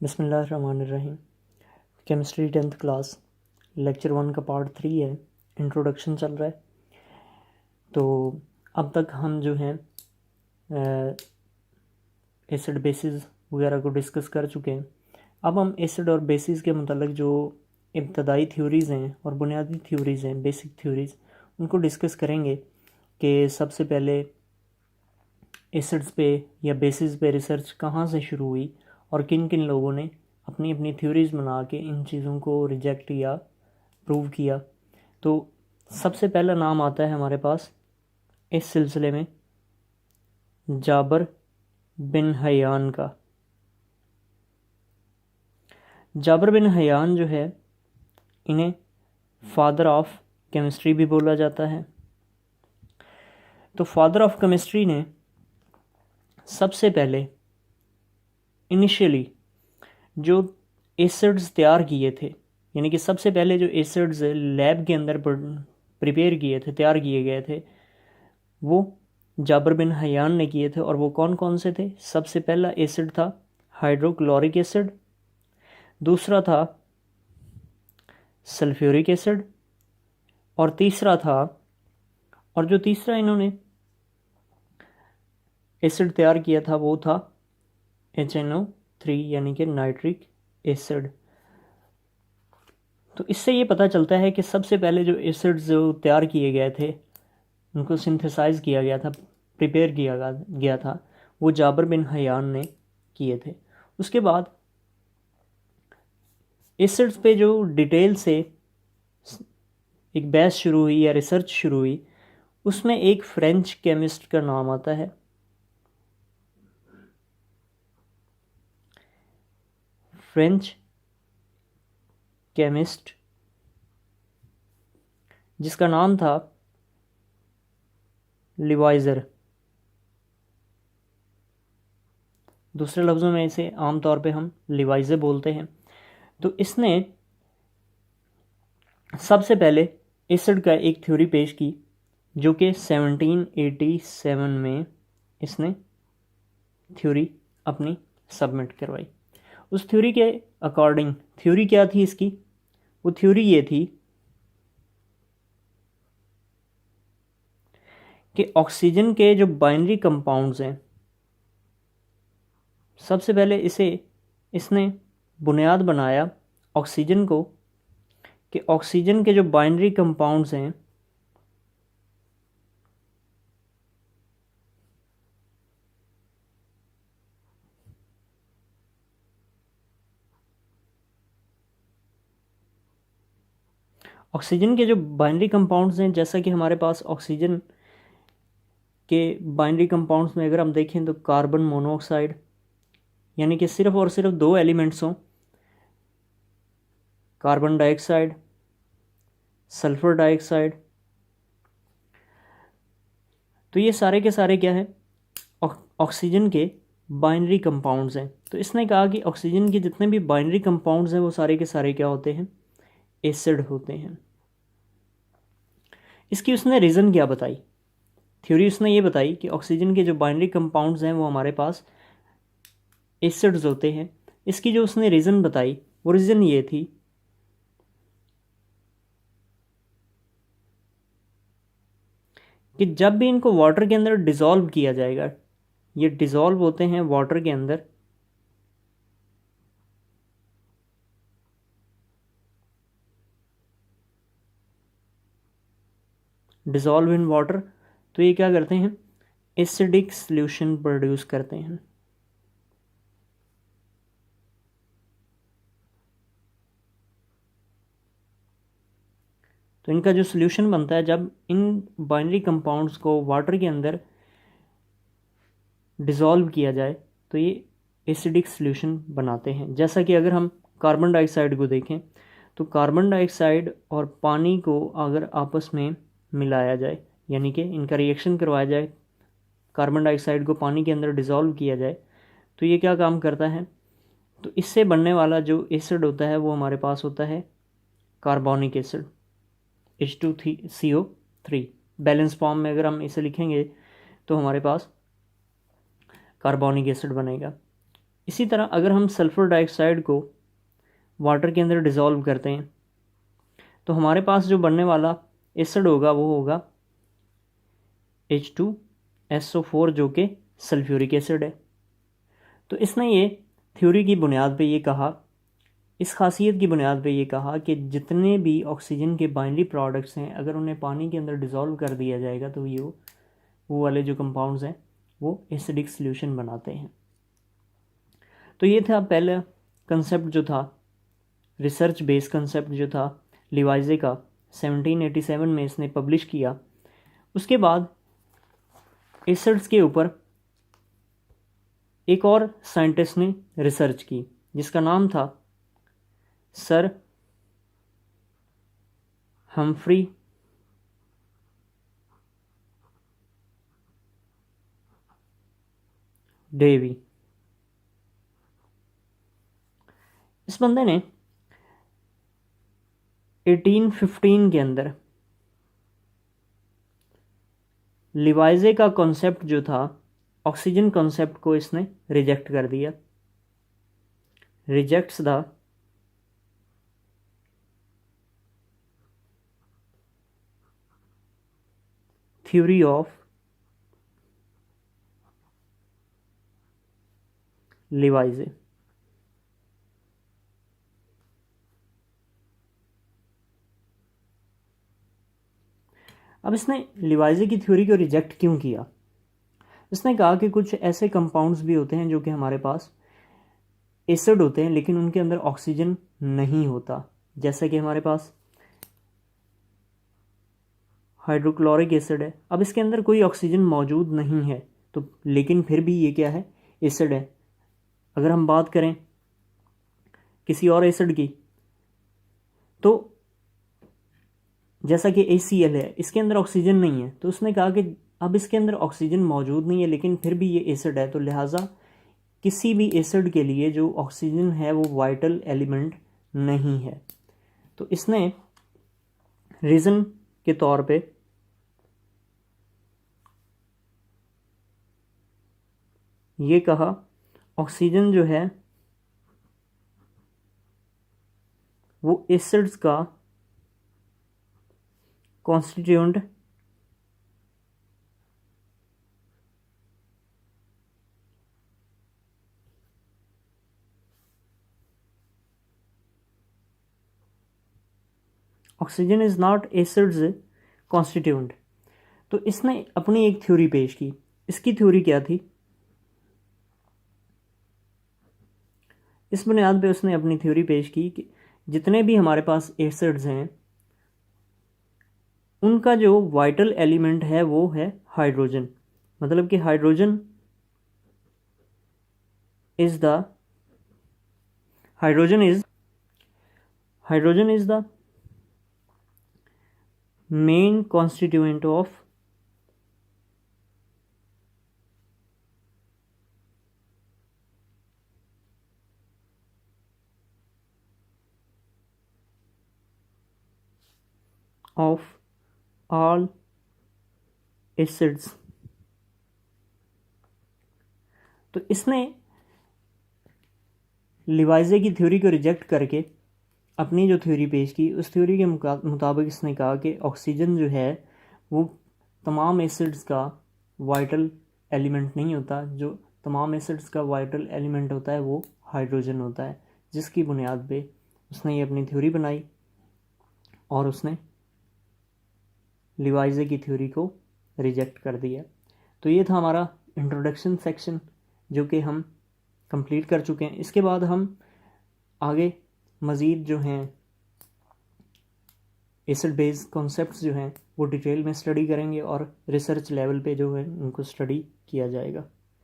बिस्मिल्लाहिर्रहमानिर्रहीम। Chemistry 10th class lecture 1 का part 3 है। इंट्रोडक्शन चल रहा है। तो अब तक हम जो हैं एसिड बेसिस वगैरह को डिस्कस कर चुके हैं। अब हम एसिड और बेसिस के मतलब जो इब्तदाई थ्योरीज़ हैं और बुनियादी थ्योरीज़ हैं, बेसिक थ्योरीज़, उनको डिस्कस करेंगे कि सबसे पहले एसिड्स पे या बेसिस पे रिसर्च कहाँ से शुरू हुई और किन किन लोगों ने अपनी अपनी थ्योरीज़ बना के इन चीज़ों को रिजेक्ट या प्रूव किया। तो सबसे पहला नाम आता है हमारे पास इस सिलसिले में जाबर बिन हयान का। जाबर बिन हयान जो है, इन्हें फादर ऑफ केमिस्ट्री भी बोला जाता है। तो फादर ऑफ केमिस्ट्री ने सबसे पहले इनिशियली जो एसिड्स तैयार किए थे, यानी कि सबसे पहले जो एसिड्स लैब के अंदर प्रिपेयर किए थे, तैयार किए गए थे, वो जाबर बिन हयान ने किए थे। और वो कौन कौन से थे? सबसे पहला एसिड था हाइड्रोक्लोरिक एसिड, दूसरा था सल्फ्यूरिक एसिड, और तीसरा था, और जो तीसरा इन्होंने एसिड तैयार किया था वो था HNO3 यानी कि नाइट्रिक एसिड। तो इससे ये पता चलता है कि सबसे पहले जो एसिड्स जो तैयार किए गए थे, उनको सिंथेसाइज किया गया था, प्रिपेयर किया गया था, वो जाबर बिन हयान ने किए थे। उसके बाद एसिड्स पे जो डिटेल से एक बहस शुरू हुई या रिसर्च शुरू हुई, उसमें एक फ्रेंच केमिस्ट का नाम आता है, फ्रेंच केमिस्ट, जिसका नाम था लिवाइजर। दूसरे लफ्ज़ों में इसे आमतौर पे हम लिवाइजर बोलते हैं। तो इसने सबसे पहले एसिड का एक थ्योरी पेश की, जो कि 1787 में इसने थ्योरी अपनी सबमिट करवाई। उस थ्योरी के अकॉर्डिंग, थ्योरी क्या थी इसकी? वो थ्योरी ये थी कि ऑक्सीजन के जो बाइनरी कंपाउंड्स हैं, सबसे पहले इसने बुनियाद बनाया ऑक्सीजन को, कि ऑक्सीजन के जो बाइनरी कंपाउंड्स हैं, ऑक्सीजन के जो बाइनरी कंपाउंड्स हैं, जैसा कि हमारे पास ऑक्सीजन के बाइनरी कंपाउंड्स में अगर हम देखें तो कार्बन मोनोऑक्साइड, यानी कि सिर्फ और सिर्फ दो एलिमेंट्स हों, कार्बन डाइऑक्साइड, सल्फर डाइऑक्साइड, तो ये सारे के सारे क्या हैं? ऑक्सीजन के बाइनरी कंपाउंड्स हैं। तो इसने कहा कि ऑक्सीजन के जितने भी बाइनरी कंपाउंड्स हैं वो सारे के सारे क्या होते हैं? एसिड होते हैं। इसकी उसने रीज़न क्या बताई? थ्योरी उसने ये बताई कि ऑक्सीजन के जो बाइनरी कंपाउंड्स हैं वो हमारे पास एसिड्स होते हैं। इसकी जो उसने रीज़न बताई, वो रीज़न ये थी कि जब भी इनको वाटर के अंदर डिज़ोल्व किया जाएगा, ये डिज़ोल्व होते हैं वाटर के अंदर, डिज़ोल्व इन वाटर, तो ये क्या करते हैं? एसिडिक सॉल्यूशन प्रोड्यूस करते हैं। तो इनका जो सॉल्यूशन बनता है, जब इन बाइनरी कंपाउंड्स को वाटर के अंदर डिज़ोल्व किया जाए तो ये एसिडिक सॉल्यूशन बनाते हैं। जैसा कि अगर हम कार्बन डाइऑक्साइड को देखें, तो कार्बन डाइऑक्साइड और पानी को अगर आपस में मिलाया जाए, यानी कि इनका रिएक्शन करवाया जाए, कार्बन डाइऑक्साइड को पानी के अंदर डिज़ोल्व किया जाए, तो ये क्या काम करता है? तो इससे बनने वाला जो एसिड होता है वो हमारे पास होता है carbonic acid, H2CO3। Balance form में अगर हम इसे लिखेंगे तो हमारे पास कार्बोनिक एसिड बनेगा। इसी तरह अगर हम सल्फ़र डाइऑक्साइड को वाटर के अंदर डिज़ोल्व करते हैं तो हमारे पास जो बनने वाला एसिड होगा वो होगा H2SO4 जो कि सल्फ्यूरिक एसिड है। तो इसने ये थ्योरी की बुनियाद पे ये कहा, इस खासियत की बुनियाद पे ये कहा कि जितने भी ऑक्सीजन के बाइनरी प्रोडक्ट्स हैं अगर उन्हें पानी के अंदर डिज़ोल्व कर दिया जाएगा तो ये वो वाले जो कंपाउंड्स हैं वो एसिडिक सॉल्यूशन बनाते हैं। तो ये था पहला कंसेप्ट जो था, रिसर्च बेस कंसेप्ट जो था लिवाइजे का, 1787 में इसने पब्लिश किया। उसके बाद एसिड्स के ऊपर एक और साइंटिस्ट ने रिसर्च की जिसका नाम था सर हम्फ्री डेवी। इस बंदे ने 1815 के अंदर लिवाइजे का कॉन्सेप्ट जो था ऑक्सीजन कॉन्सेप्ट को इसने रिजेक्ट कर दिया, रिजेक्ट्स द थ्योरी ऑफ लिवाइजे। अब इसने लिवाइजे की थ्योरी को रिजेक्ट क्यों किया? इसने कहा कि कुछ ऐसे कंपाउंड्स भी होते हैं जो कि हमारे पास एसिड होते हैं लेकिन उनके अंदर ऑक्सीजन नहीं होता, जैसे कि हमारे पास हाइड्रोक्लोरिक एसिड है। अब इसके अंदर कोई ऑक्सीजन मौजूद नहीं है तो लेकिन फिर भी ये क्या है, एसिड है। अगर हम बात करें किसी और एसिड की तो जैसा कि ACl है, इसके अंदर ऑक्सीजन नहीं है, तो उसने कहा कि अब इसके अंदर ऑक्सीजन मौजूद नहीं है लेकिन फिर भी ये एसिड है, तो लिहाजा किसी भी एसिड के लिए जो ऑक्सीजन है वो वाइटल एलिमेंट नहीं है। तो इसने रीज़न के तौर पे ये कहा ऑक्सीजन जो है वो एसिड्स का constituent oxygen is not acids constituent. तो इसने अपनी एक थ्योरी पेश की। इसकी थ्योरी क्या थी? इस बुनियाद पे उसने अपनी थ्योरी पेश की कि जितने भी हमारे पास एसिड्स हैं उनका जो वाइटल एलिमेंट है वो है हाइड्रोजन। मतलब कि hydrogen is the main constituent of all acids. तो इसने लिवाइजे की थ्योरी को रिजेक्ट करके अपनी जो थ्योरी पेश की, उस थ्योरी के मुताबिक इसने कहा कि ऑक्सीजन जो है वो तमाम एसिड्स का वाइटल एलिमेंट नहीं होता, जो तमाम एसिड्स का वाइटल एलिमेंट होता है वो हाइड्रोजन होता है, जिसकी बुनियाद पे उसने ये अपनी थ्योरी बनाई और उसने लिवाइजे की थ्योरी को रिजेक्ट कर दिया। तो ये था हमारा इंट्रोडक्शन सेक्शन जो कि हम कंप्लीट कर चुके हैं। इसके बाद हम आगे मज़ीद जो हैं एसिड बेस कॉन्सेप्ट्स जो हैं वो डिटेल में स्टडी करेंगे और रिसर्च लेवल पे जो है उनको स्टडी किया जाएगा।